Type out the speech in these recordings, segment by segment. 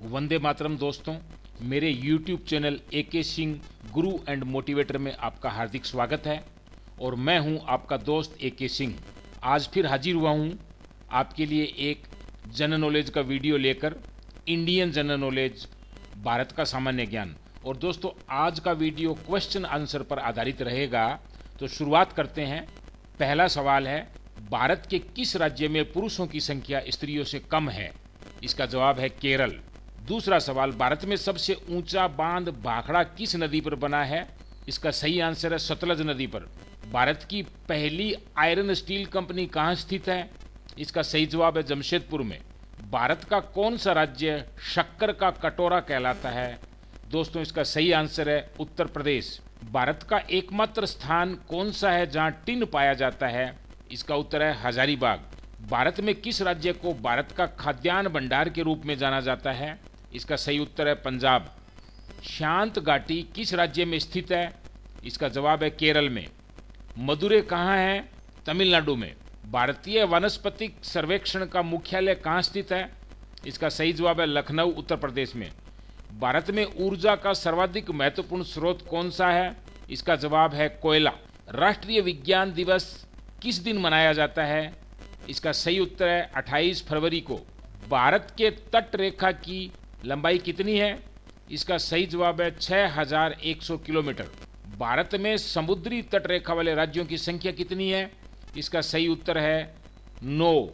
वंदे मातरम दोस्तों, मेरे YouTube channel AK Singh Guru and motivator में आपका हार्दिक स्वागत है और मैं हूं आपका दोस्त AK सिंह। आज फिर हाजिर हुआ हूं आपके लिए एक जनरल नॉलेज का वीडियो लेकर, इंडियन जनरल नॉलेज, भारत का सामान्य ज्ञान। और दोस्तों, आज का वीडियो क्वेश्चन आंसर पर आधारित रहेगा। तो शुरुआत करते हैं। पहला सवाल है, भारत के किस राज्य में पुरुषों की संख्या स्त्रियों से कम है? इसका जवाब है केरल। दूसरा सवाल, भारत में सबसे ऊंचा बांध भाखड़ा किस नदी पर बना है? इसका सही आंसर है सतलज नदी पर। भारत की पहली आयरन स्टील कंपनी कहाँ स्थित है? इसका सही जवाब है जमशेदपुर में। भारत का कौन सा राज्य शक्कर का कटोरा कहलाता है? दोस्तों, इसका सही आंसर है उत्तर प्रदेश। भारत का एकमात्र स्थान कौन सा है जहां टिन पाया जाता है? इसका उत्तर है हजारीबाग। भारत में किस राज्य को भारत का खाद्यान्न भंडार के रूप में जाना जाता है? इसका सही उत्तर है पंजाब। शांत घाटी किस राज्य में स्थित है? इसका जवाब है केरल में। मदुरै कहाँ है? तमिलनाडु में। भारतीय वानस्पतिक सर्वेक्षण का मुख्यालय कहाँ स्थित है? इसका सही जवाब है लखनऊ, उत्तर प्रदेश में। भारत में ऊर्जा का सर्वाधिक महत्वपूर्ण स्रोत कौन सा है? इसका जवाब है कोयला। राष्ट्रीय विज्ञान दिवस किस दिन मनाया जाता है? इसका सही उत्तर है 28 फरवरी को। भारत के तट रेखा की लंबाई कितनी है? इसका सही जवाब है 6100 किलोमीटर। भारत में समुद्री तट रेखा वाले राज्यों की संख्या कितनी है? इसका सही उत्तर है 9।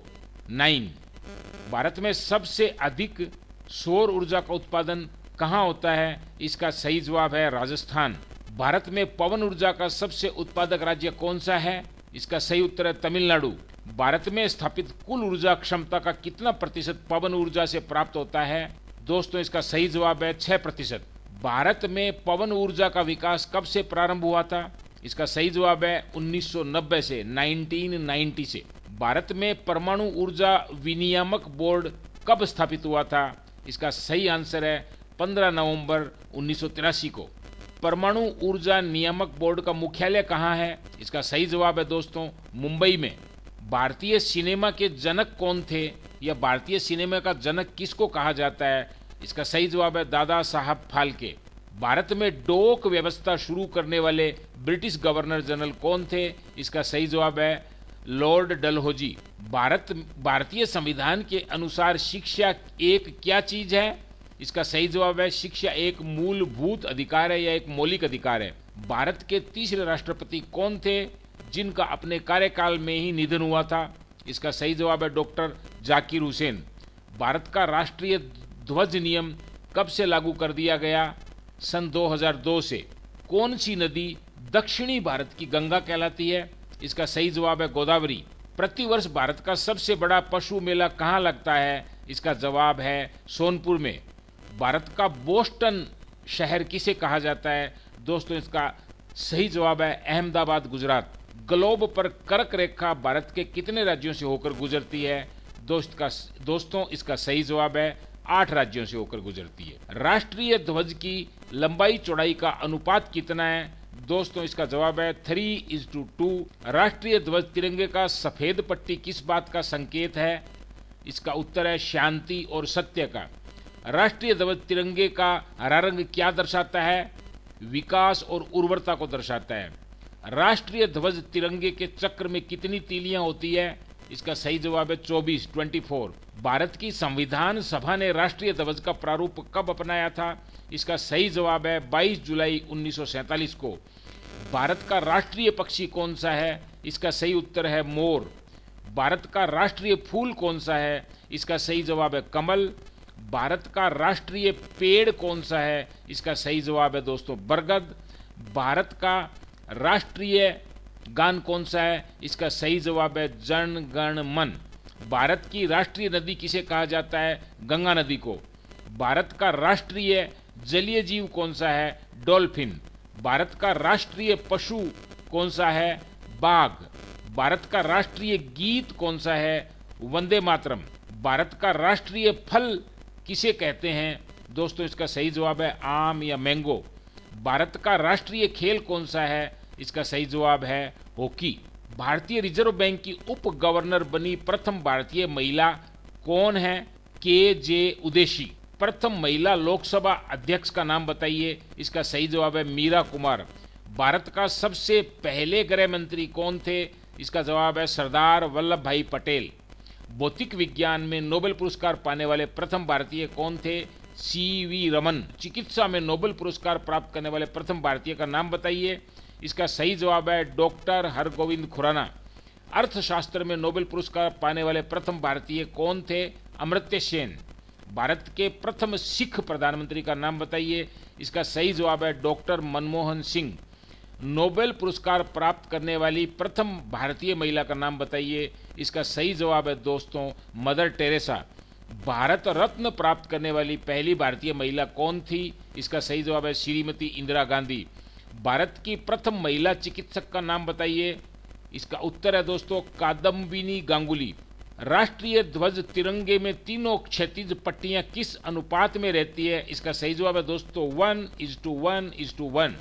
भारत में सबसे अधिक सौर ऊर्जा का उत्पादन कहाँ होता है? इसका सही जवाब है राजस्थान। भारत में पवन ऊर्जा का सबसे उत्पादक राज्य कौन सा है? इसका सही उत्तर है तमिलनाडु। भारत में स्थापित कुल ऊर्जा क्षमता का कितना प्रतिशत पवन ऊर्जा से प्राप्त होता है? दोस्तों, इसका सही जवाब है 6%। भारत में पवन ऊर्जा का विकास कब से प्रारंभ हुआ था? इसका सही जवाब है 1990 से, 1990 से। भारत में परमाणु ऊर्जा विनियामक बोर्ड कब स्थापित हुआ था? इसका सही आंसर है 15 नवंबर 1983 को। परमाणु ऊर्जा नियामक बोर्ड का मुख्यालय कहाँ है? इसका सही जवाब है दोस्तों मुंबई में। भारतीय सिनेमा के जनक कौन थे, या भारतीय सिनेमा का जनक किसको कहा जाता है? इसका सही जवाब है दादा साहब फाल्के। भारत में डाक व्यवस्था शुरू करने वाले ब्रिटिश गवर्नर जनरल कौन थे? इसका सही जवाब है लॉर्ड डलहौजी। भारतीय संविधान के अनुसार शिक्षा एक क्या चीज है? इसका सही जवाब है शिक्षा एक मूलभूत अधिकार है या एक मौलिक अधिकार है। भारत के तीसरे राष्ट्रपति कौन थे जिनका अपने कार्यकाल में ही निधन हुआ था? इसका सही जवाब है डॉक्टर जाकिर हुसैन। भारत का राष्ट्रीय ध्वज नियम कब से लागू कर दिया गया? सन 2002 से। कौन सी नदी दक्षिणी भारत की गंगा कहलाती है? इसका सही जवाब है गोदावरी। प्रतिवर्ष भारत का सबसे बड़ा पशु मेला कहाँ लगता है? इसका जवाब है सोनपुर में। भारत का बोस्टन शहर किसे कहा जाता है? दोस्तों, इसका सही जवाब है अहमदाबाद, गुजरात। ग्लोब पर कर्क रेखा भारत के कितने राज्यों से होकर गुजरती है? दोस्तों, इसका सही जवाब है 8 राज्यों से होकर गुजरती है। राष्ट्रीय ध्वज की लंबाई चौड़ाई का अनुपात कितना है? दोस्तों, इसका जवाब है 3:2। राष्ट्रीय ध्वज तिरंगे का सफेद पट्टी किस बात का संकेत है? इसका उत्तर है शांति और सत्य का। राष्ट्रीय ध्वज तिरंगे का हरा रंग क्या दर्शाता है? विकास और उर्वरता को दर्शाता है। राष्ट्रीय ध्वज तिरंगे के चक्र में कितनी तीलियां होती है? इसका सही जवाब है 24। भारत की संविधान सभा ने राष्ट्रीय ध्वज का प्रारूप कब अपनाया था? इसका सही जवाब है 22 जुलाई 1947 को। भारत का राष्ट्रीय पक्षी कौन सा है? इसका सही उत्तर है मोर। भारत का राष्ट्रीय फूल कौन सा है? इसका सही जवाब है कमल। भारत का राष्ट्रीय पेड़ कौन सा है? इसका सही जवाब है दोस्तों बरगद। भारत का राष्ट्रीय गान कौन सा है? इसका सही जवाब है जन गण मन। भारत की राष्ट्रीय नदी किसे कहा जाता है? गंगा नदी को। भारत का राष्ट्रीय जलीय जीव कौन सा है? डॉल्फिन। भारत का राष्ट्रीय पशु कौन सा है? बाघ। भारत का राष्ट्रीय गीत कौन सा है? वंदे मातरम। भारत का राष्ट्रीय फल किसे कहते हैं? दोस्तों, इसका सही जवाब है आम या मैंगो। भारत का राष्ट्रीय खेल कौन सा है? इसका सही जवाब है हॉकी। भारतीय रिजर्व बैंक की उप गवर्नर बनी प्रथम भारतीय महिला कौन है? KJ उदेशी। प्रथम महिला लोकसभा अध्यक्ष का नाम बताइए। इसका सही जवाब है मीरा कुमार। भारत का सबसे पहले गृह मंत्री कौन थे? इसका जवाब है सरदार वल्लभ भाई पटेल। भौतिक विज्ञान में नोबेल पुरस्कार पाने वाले प्रथम भारतीय कौन थे? सीवी रमन। चिकित्सा में नोबेल पुरस्कार प्राप्त करने वाले प्रथम भारतीय का नाम बताइए। इसका सही जवाब है डॉक्टर हरगोविंद खुराना। अर्थशास्त्र में नोबेल पुरस्कार पाने वाले प्रथम भारतीय कौन थे? अमर्त्य सेन। भारत के प्रथम सिख प्रधानमंत्री का नाम बताइए। इसका सही जवाब है डॉक्टर मनमोहन सिंह। नोबेल पुरस्कार प्राप्त करने वाली प्रथम भारतीय महिला का नाम बताइए। इसका सही जवाब है दोस्तों मदर टेरेसा। भारत रत्न प्राप्त करने वाली पहली भारतीय महिला कौन थी? इसका सही जवाब है श्रीमती इंदिरा गांधी। भारत की प्रथम महिला चिकित्सक का नाम बताइए। इसका उत्तर है दोस्तों कादम्बिनी गांगुली। राष्ट्रीय ध्वज तिरंगे में तीनों क्षैतिज पट्टियां किस अनुपात में रहती है? इसका सही जवाब है दोस्तों 1:1:1।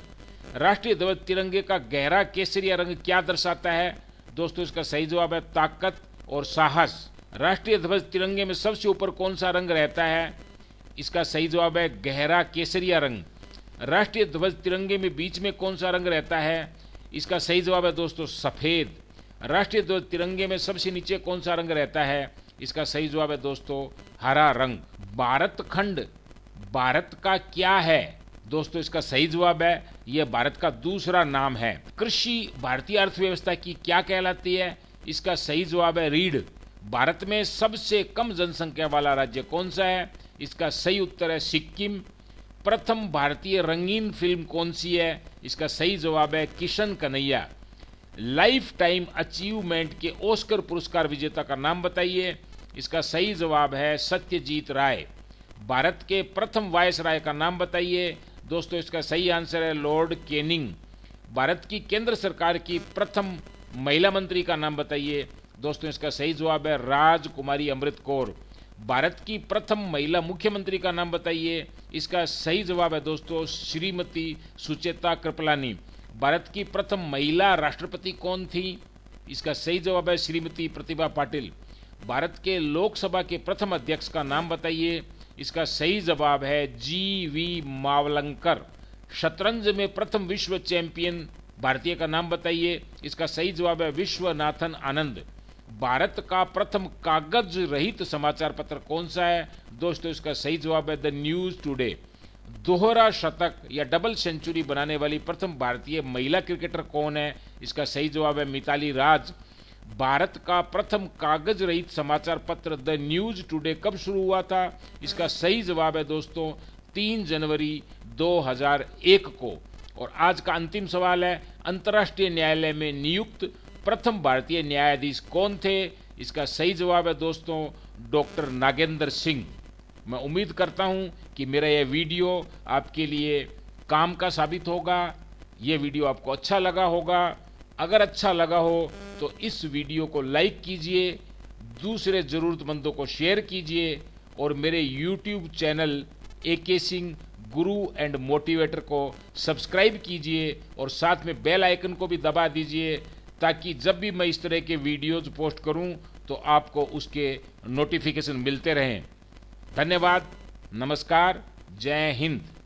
राष्ट्रीय ध्वज तिरंगे का गहरा केसरिया रंग क्या दर्शाता है? दोस्तों इसका सही जवाब है ताकत और साहस। राष्ट्रीय ध्वज तिरंगे में सबसे ऊपर कौन सा रंग रहता है? इसका सही जवाब है गहरा केसरिया रंग। राष्ट्रीय ध्वज तिरंगे में बीच में कौन सा रंग रहता है? इसका सही जवाब है दोस्तों सफेद। राष्ट्रीय ध्वज तिरंगे में सबसे नीचे कौन सा रंग रहता है? इसका सही जवाब है दोस्तों हरा रंग। भारत खंड भारत का क्या है? दोस्तों इसका सही जवाब है यह भारत का दूसरा नाम है। कृषि भारतीय अर्थव्यवस्था की क्या कहलाती है? इसका सही जवाब है रीढ़। भारत में सबसे कम जनसंख्या वाला राज्य कौन सा है? इसका सही उत्तर है सिक्किम। प्रथम भारतीय रंगीन फिल्म कौन सी है? इसका सही जवाब है Kishan Kanhaiya. Life time achievement के ऑस्कर पुरस्कार विजेता का नाम बताइए। इसका सही जवाब है सत्यजीत राय। भारत के प्रथम वायसराय का नाम बताइए। दोस्तों इसका सही आंसर है लॉर्ड केनिंग। भारत की केंद्र सरकार की प्रथम महिला मंत्री का नाम बताइए। दोस्तों इसका सही जवाब है राजकुमारी अमृत कौर। भारत की प्रथम महिला मुख्यमंत्री का नाम बताइए। इसका सही जवाब है दोस्तों श्रीमती सुचेता कृपलानी। भारत की प्रथम महिला राष्ट्रपति कौन थी? इसका सही जवाब है श्रीमती प्रतिभा पाटिल। भारत के लोकसभा के प्रथम अध्यक्ष का नाम बताइए। इसका सही जवाब है जी.वी. मावलंकर। शतरंज में प्रथम विश्व चैंपियन भारतीय का नाम बताइए। इसका सही जवाब है विश्वनाथन आनंद। भारत का प्रथम कागज रहित समाचार पत्र कौन सा है? दोस्तों इसका सही जवाब है द न्यूज टुडे। दोहरा शतक या डबल सेंचुरी बनाने वाली प्रथम भारतीय महिला क्रिकेटर कौन है? इसका सही जवाब है मिताली राज। भारत का प्रथम कागज रहित समाचार पत्र द न्यूज टुडे कब शुरू हुआ था? इसका सही जवाब है दोस्तों 3 जनवरी 2001 को। और आज का अंतिम सवाल है अंतर्राष्ट्रीय न्यायालय में नियुक्त प्रथम भारतीय न्यायाधीश कौन थे? इसका सही जवाब है दोस्तों डॉक्टर नागेंद्र सिंह। मैं उम्मीद करता हूं कि मेरा यह वीडियो आपके लिए काम का साबित होगा। ये वीडियो आपको अच्छा लगा होगा। अगर अच्छा लगा हो तो इस वीडियो को लाइक कीजिए, दूसरे ज़रूरतमंदों को शेयर कीजिए और मेरे YouTube channel AK Singh Guru and motivator को सब्सक्राइब कीजिए और साथ में बेल आइकन को भी दबा दीजिए ताकि जब भी मैं इस तरह के वीडियोज़ पोस्ट करूं तो आपको उसके नोटिफिकेशन मिलते रहें। धन्यवाद, नमस्कार, जय हिंद।